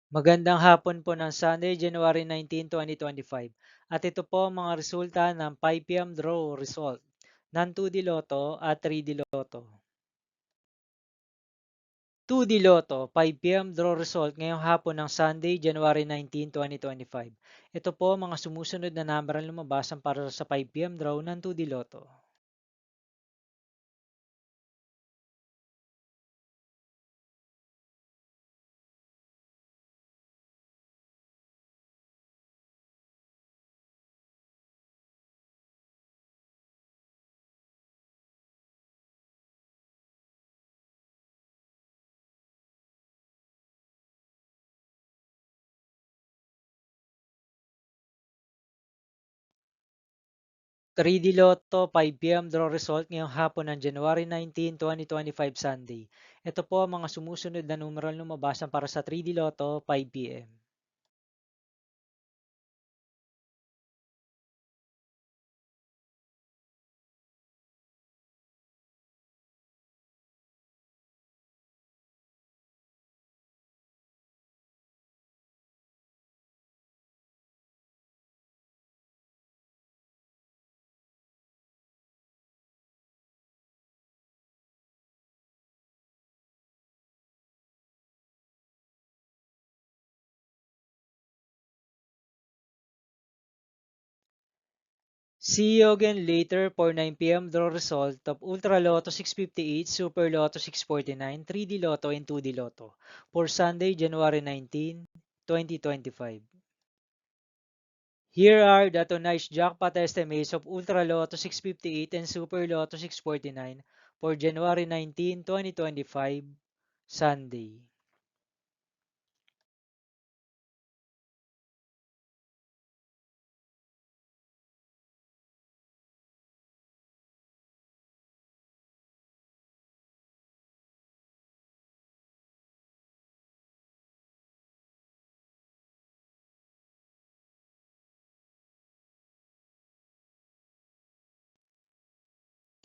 Magandang hapon po ng Sunday, January 19, 2025. At ito po ang mga resulta ng 5 PM draw result ng 2D Lotto at 3D Lotto. 2D Lotto, 5 PM draw result ngayong hapon ng Sunday, January 19, 2025. Ito po ang mga sumusunod na number ang lumabasan para sa 5 PM draw ng 2D Lotto. 3D Lotto 5 PM draw result ngayong hapon ng January 19, 2025 Sunday. Ito po ang mga sumusunod na numero ang lumabasan para sa 3D Lotto 5 PM. See you again later for 9 PM draw result of Ultra Lotto 658, Super Lotto 649, 3D Lotto, and 2D Lotto for Sunday, January 19, 2025. Here are the tonight's jackpot estimates of Ultra Lotto 658 and Super Lotto 649 for January 19, 2025, Sunday.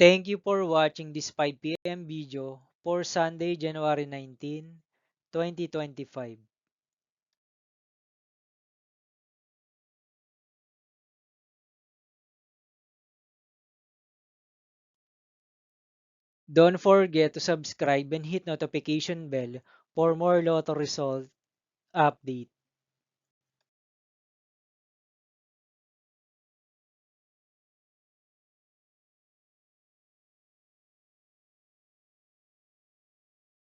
Thank you for watching this 5 PM video for Sunday, January 19, 2025. Don't forget to subscribe and hit notification bell for more Lotto result update.